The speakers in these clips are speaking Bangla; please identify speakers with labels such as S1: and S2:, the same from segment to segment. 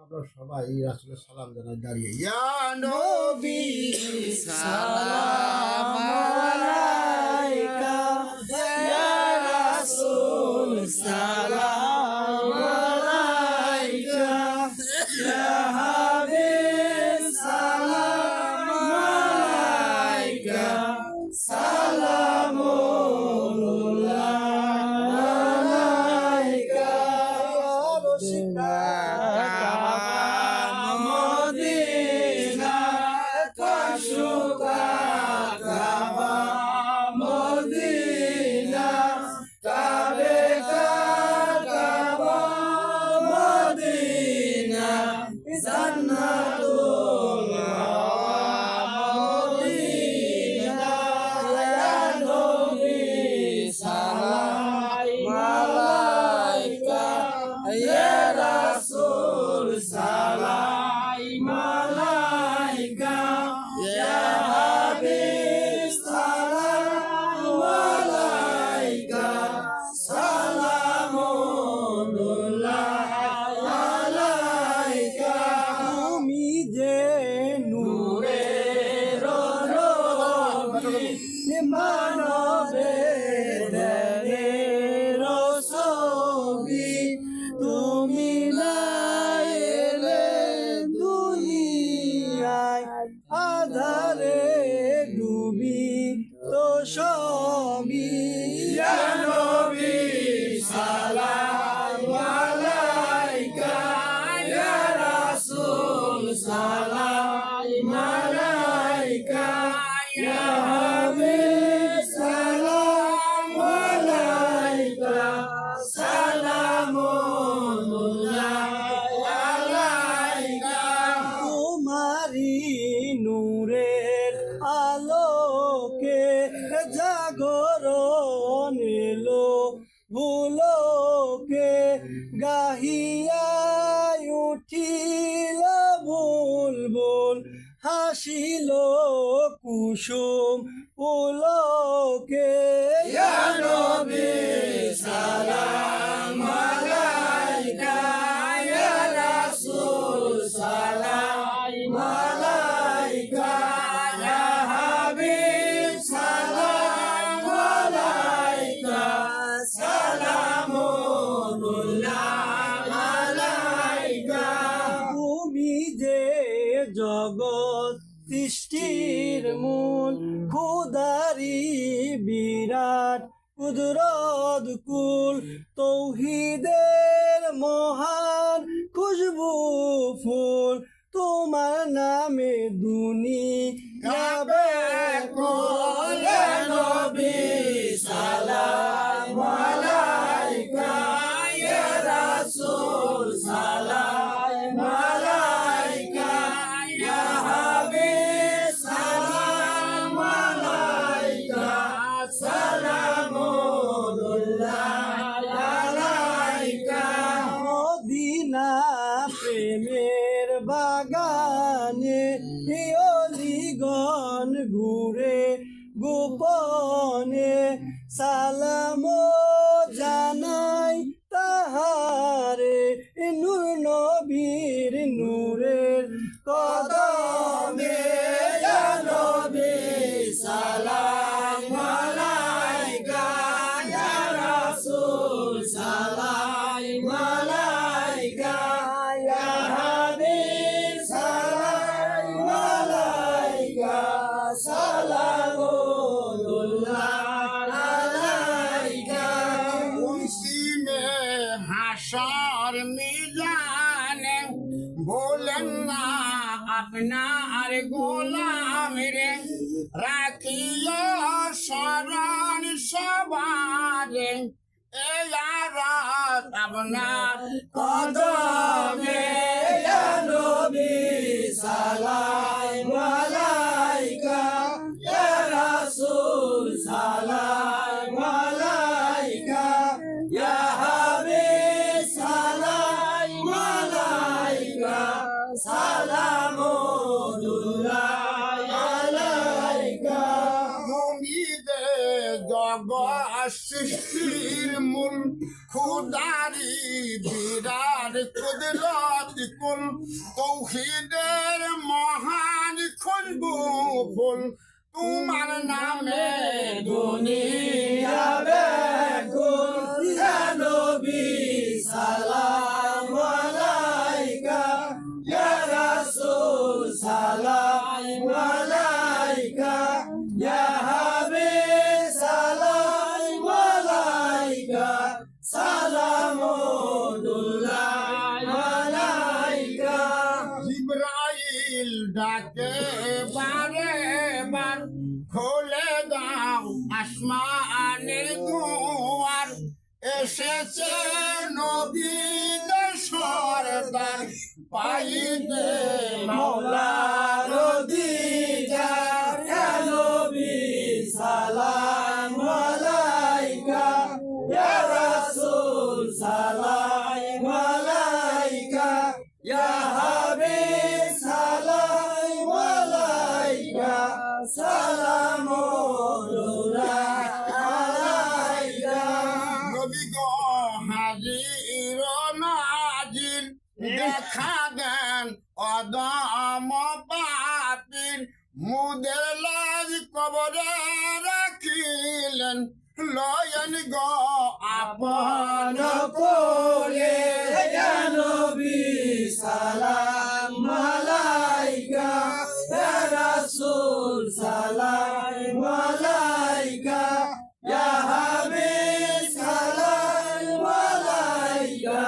S1: আমরা সবাই রাসূলের সালাম জানাই দাঁড়িয়ে, ইয়া নবী
S2: সালাম আলাইকা ইয়া রাসূল সালাম আলাইকা ইয়া হাবিব সালাম আলাইকা সালামুল্লাহ আলাইকা মদিনা কাশুকা কাবা মদিনা কাবে কাবা মদিনা জান্নাতুল মদিনা ইয়া নবী সালাম আলাইকা ইয়া রাসূল সালাম আলাইকা ইয়া হাবিব সালাম আলাইকা সালামুল্লাহ আলাইকা তুমি যে নূরের নবী মানবের দেহের ছবি তুমি না এলে দুনিয়ায় আধারে ডুবি তো সবই ইয়া নবী সালাম আলাইকা ইয়া রাসূল সালাম আলাইকা ইয়া হাবিব সালাম আলাইকা সালামুল্লাহ আলাইকা তোমারি নূরের আলোকে জাগরণ এলো ভুলোকে গাহিয়া উঠিল বুলবুল হাসিল কুসুম পুলকে ইয়া নবী সালাম আলাইকা ইয়া রাসূল সালাম আলাইকা ইয়া হাবিব সালাম আলাইকা সালামুল্লাহ আলাইকা তুমি যে জগৎ সৃষ্টির মূল খোদারি বিরাট কুদরত কুল তৌহিদের মহান খুশবু ফুল তোমার নামে দুনিয়া বেকুল ইয়া নবী সালাম আলাইকা ইয়া রাসূল সালাম আলাইকা ইয়া হাবিব সালাম আলাইকা সালামুল্লাহ আলাইকা মদিনা প্রেমের বাগানে অলিগণ ঘুরে গোপনে সালাম জানাই তাহারে নূর নবীর নূরের কদমে ইয়া নবী সালাম আলাইকা ইয়া রাসূল সালাম আলাইকা ইয়া হাবিব সালাম আলাইকা সালামুল্লাহ আলাইকা
S1: মুসিমে হাসর মিজানে বলেন না আপনার গোলাম রে রাখিও শরণ সবারে এই রাত আপনার
S2: কদমে ইয়া নবী সালাম আলাইকা ইয়া রাসূল সালাম আলাইকা ইয়া হাবিব সালাম আলাইকা সালামুল্লাহ আলাইকা
S1: মুমিদে জগৎ সৃষ্টির মূল খুদারি বিরাট কুদরত কুল তৌহিদের মহান খুশবু ফুল তোমার নামে
S2: দুনিয়া বেকুল ইয়া নবী সালাম আলাইকা ইয়া রাসূল সালাম আলাইকা ইয়া হাবিব সালাম আলাইকা সালামুল্লাহ আলাইকা
S1: জিবরাইল ডাকে বারে বার খোলে দাও আসমানের দুয়ার এসেছে নবীদের সরদার পাইতে
S2: মাওলার দিদার ইয়া নবী সালাম আলাইকা ইয়া রাসূল সালাম আলাইকা ইয়া হাবিব সালাম আলাইকা সালামুল্লাহ আলাইকা
S1: নবী গো হাজির নাজির দেখা দেন অদম পাপির মুদের লাজ কবরে রাখিলেন লয়ন গো আপন
S2: কোলে ইয়া নবী সালাম আলাইকা ইয়া রাসূল সালাম আলাইকা ইয়া হাবিব সালাম আলাইকা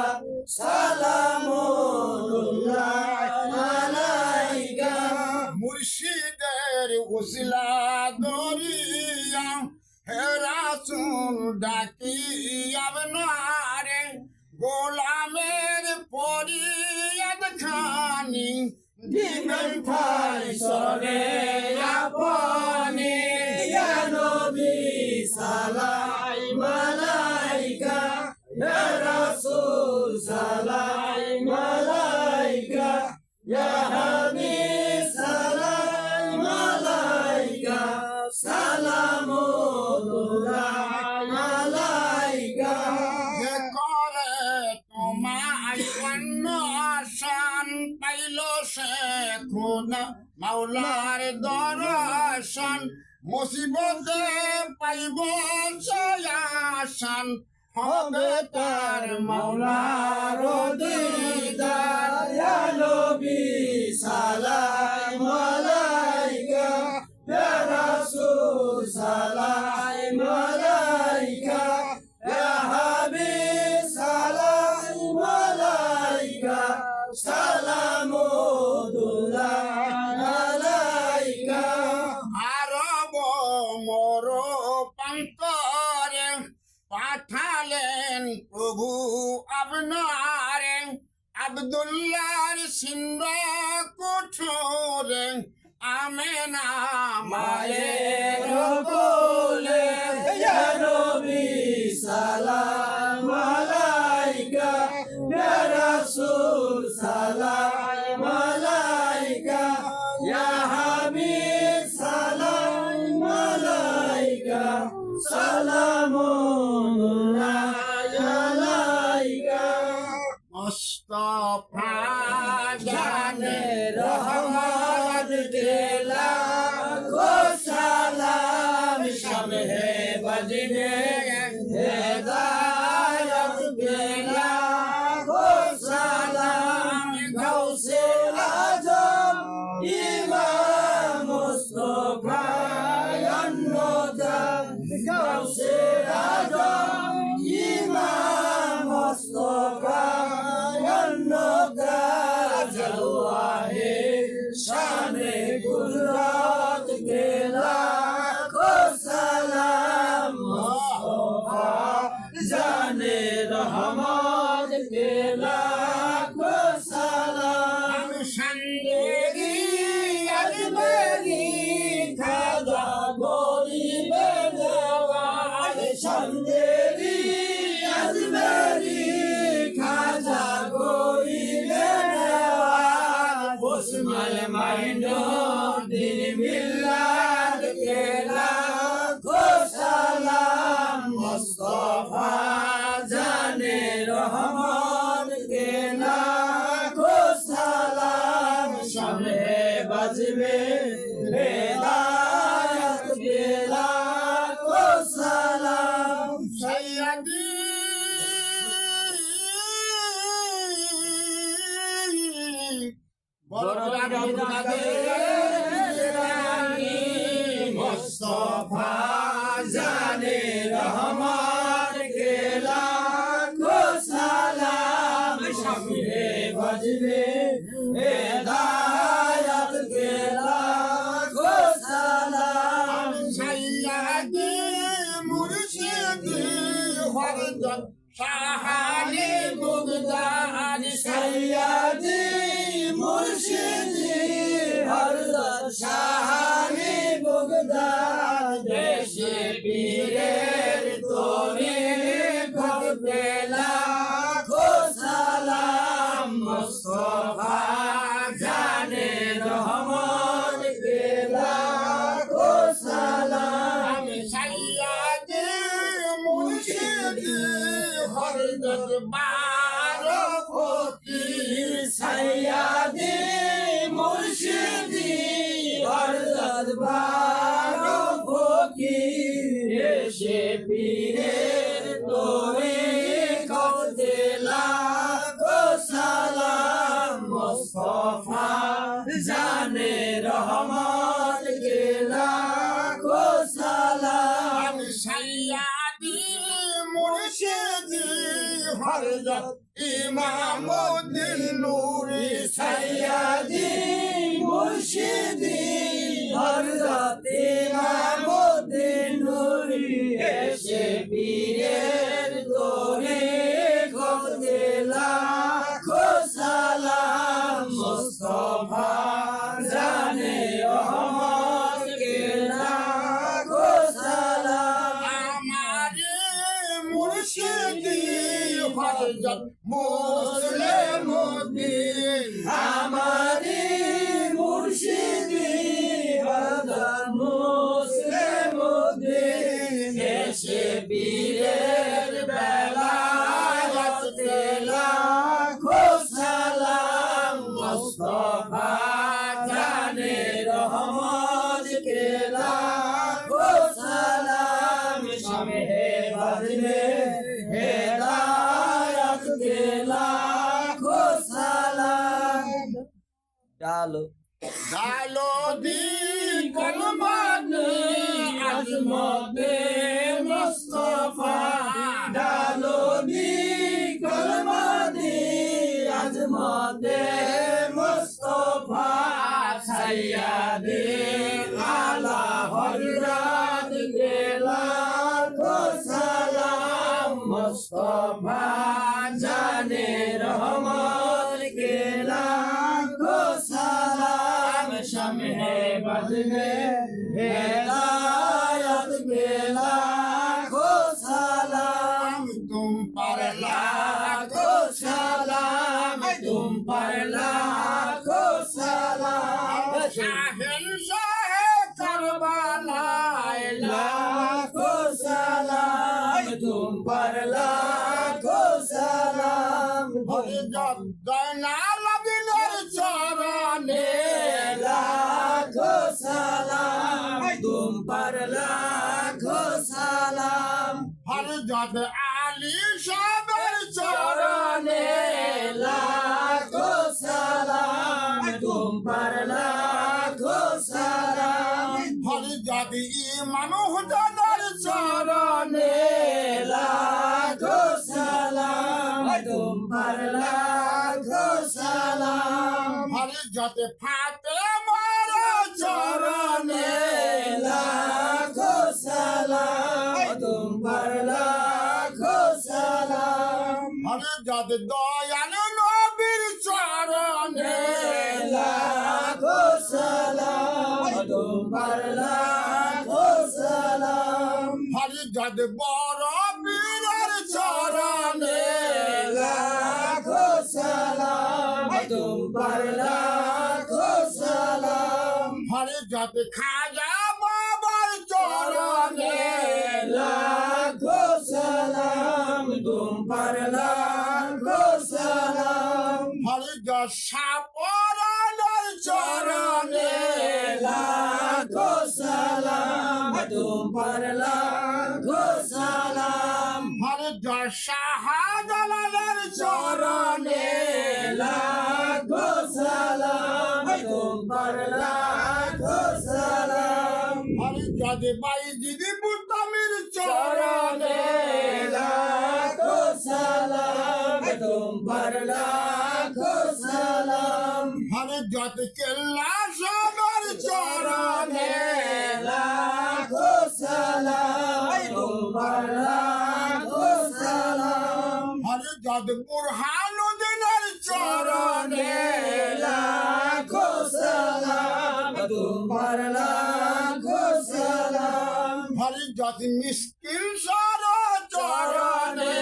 S2: সালামুল্লাহ আলাইকা
S1: মুর্শিদের উসলা দরিয়া হে রাসূল ডাকি আপনারে গোলামের পরিয়াদ খানি দিবেন ঠাই
S2: সরে আপনি ইয়া নবী সালাম আলাইকা ইয়া রাসূল সালাম আলাইকা ইয়া হাবিব সালাম আলাইকা সালামুল্লাহ আলাইকা
S1: যে করে তোমায় অন্য শান পাইল সে খোদা মাওলার দর্শন মুসিবতে পাইব সয়াসান হবে তার মাওলার দিদার
S2: ইয়া নবী সালাম আলাইকা ইয়া রাসূল সালাম আলাইকা ইয়া হাবিব সালাম আলাইকা সালামুল্লাহ আলাইকা
S1: আরব মোর প্রান্তরে পাঠালেন প্রভু আপনারে আব্দুল্লাহর সিন্ধ কঠোরে আমেনা মায়ের
S2: মায়ের কোলে ইয়া নবী সালাম আলাইকা ইয়া রাসূল সালাম আলাইকা ইয়া হাবিব সালাম আলাইকা সালামুল্লাহ আলাইকা
S1: মুস্তাফা জানে
S2: রহমত দিলা গো সালাম শবে বজনে হেদায়ত দিলা গো সালাম গৌসে আজম ইমাম মুস্তাফা অন্নদান গৌসে আজম ইমাম মুস্তাফা অন্নদান জলওয়াহে শানে কুদরত के लाखो सलाम मुस्तफा जाने रहमत के लाखो सलाम
S1: সন্দেগী
S2: अजमेरी खाजा गोरी बेनवाज संदेरी अजमेरी खाजा गोरी बेनवाज उस्मान माइंडो दिन मिलाद के लाखो सलाम मुस्तफा जाने रहमत के लाखो সামনে বাজবে হেদায়াত কে লাখো সালাম
S1: সৈয়দি
S2: মুস্তাফা জানে রহমান কে লাখো সালাম সামনে বাজবে হেদায়াত কে লাখো সালাম
S1: সৈয়দি মুর্শিদি হরদত শাহানি মুগদান
S2: সৈয়দি মুর্শিদি হযরত শাহানি বুগদাদ দেশে পীরের তোরে করতে লাখো সালাম মুস্তাফা জানে রহমান কে লাখো সালাম
S1: সৈয়দি মুর্শিদি হরদত বারকতি
S2: সৈয়দি মুর্শিদি হযরত বারো ফকির এসে পীরের তোরে করতে লাখো সালাম মুস্তাফা জানে রহমান কে লাখো সালাম
S1: সৈয়দি মুর্শিদি হরদত ইমামুদ্দিন নূরি
S2: সৈয়দি মুর্শিদি হযরত ইমামুদ্দিন নূরি এসে পীরের তোরে করতে লাখো সালাম মুস্তাফা জানে রহমান কে লাখো সালাম
S1: আমারে মুর্শিদি হরদত মুসলিমুদ্দিন
S2: আমারি মুর্শিদি হযরত মুসলিমুদ্দিন এসে পীরের বেলায়ত কে লাখো সালাম মুস্তাফা জানে রহমান কে লাখো সালাম সামনে বাজবে হেদায়াত কে লাখো সালাম ডালো
S1: ডালো দি কলমানি
S2: আজমতে মুস্তাফা ডালো দি কলমানি আজমতে মুস্তাফা সৈয়দে আলা হযরত কে লাখো সালাম মুস্তাফা জানে রহমান কে লাখো সালাম সামনে বাজবে হেদায়াত কে লাখো সালাম
S1: তুম पर
S2: লাখো সালাম তুম पर লাখো সালাম
S1: शहंशाह करबला
S2: लाखो सलाम तुम पर लाखो सलाम
S1: হরিজত দয়নাল আবিলের চরণে
S2: लाखो सलाम तुम पर लाखो सलाम
S1: হরিজত আলী সাহেবের চরণে
S2: चरणे लाखो सलाम तुम पर लाखो सलाम
S1: হরিজত ইমাম হুজনের চরণে
S2: लाखो सलाम तुम पर लाखो सलाम
S1: হরিজত ফাতেমার চরণে
S2: लाखो सलाम तुम पर लाखो सलाम
S1: হরিজত দয়াল নবীর চরণে
S2: लाखो सलाम तुम पर लाखो सलाम
S1: হরিজত বড় বীরের চরণে
S2: लाखो सलाम तुम पर लाखो सलाम
S1: হরিজত খাজা বাবার চরণে
S2: लाखो सलाम तुम पर लाखो सलाम
S1: হরিজত সাপরানের চরণে
S2: লাখো সালাম তুম পর লাখো সালাম
S1: হরে জয় শাহজালালের চরণে
S2: লাখো সালাম তুম পর লাখো সালাম
S1: হরে যদি বাই দিদি বুতামির চরণে
S2: লাখো সালাম তুম পর লাখো সালাম
S1: হরে যত কেল্লা সবার চরণে
S2: লাখো সালাম তুম পর লাখো সালাম
S1: হরে যত বুরহানুদ্দিনের চরণে
S2: লাখো সালাম তুম পর লাখো সালাম
S1: হরে যত মিসকিন সার চরণে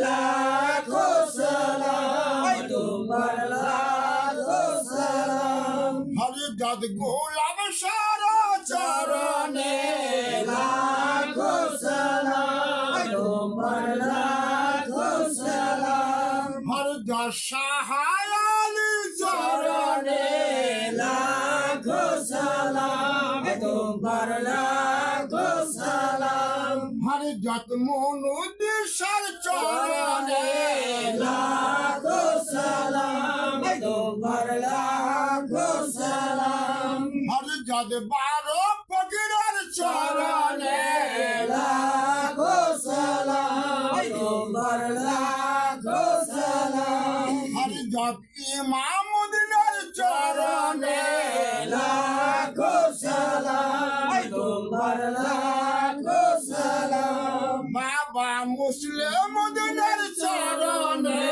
S2: লাখো সালাম তুম পর লাখো সালাম
S1: হরে যত গোলাম সার চরণে
S2: লাখো সালাম তুম পর লাখো সালাম
S1: হরে যত শাহায়ালি চরণে
S2: লাখো সালাম তুম পর লাখো সালাম
S1: হরে যত মনুদ্দেশার চরণে
S2: লাখো সালাম তুম পর লাখো সালাম
S1: হরে যত 12 ফকিরের চরণে
S2: লাখো সালাম তুম পর লাখো সালাম
S1: হরে যত ইমামুদ্দিনের চরণে
S2: লাখো সালাম তুম পর লাখো সালাম
S1: বাবা মুসলিমুদ্দিনের চরণে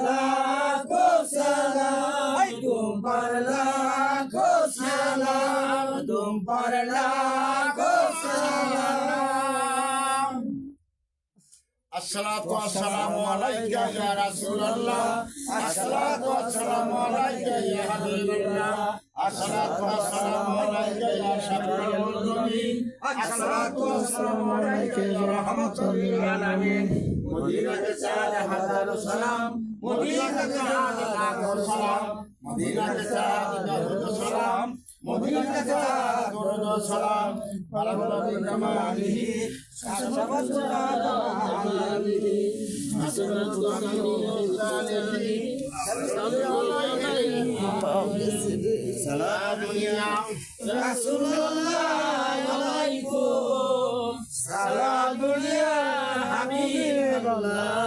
S2: লাখো সালাম তুম পর লাখো সালাম তুম পর লাখো সালাম
S1: আসসালাতু ওয়াসসালামু আলাইকা ইয়া রাসূলুল্লাহ আসসালাতু ওয়াসসালামু আলাইকা ইয়া হাবিবাল্লাহ আসসালাতু ওয়াসসালামু আলাইকা ইয়া শাফিউল মুজনিবিন আসসালাতু ওয়াসসালামু আলাইকা ইয়া রাহমাতুল লিল আলামিন মদিনাতে 4000 সালাম মদিনাতে 4000 সালাম মদিনাতে 4000 সালাম মদিনাতে 4000 সালাম আলা বিকামালিহি
S2: সালাম দুনিয়া হাবিবাল্লাহ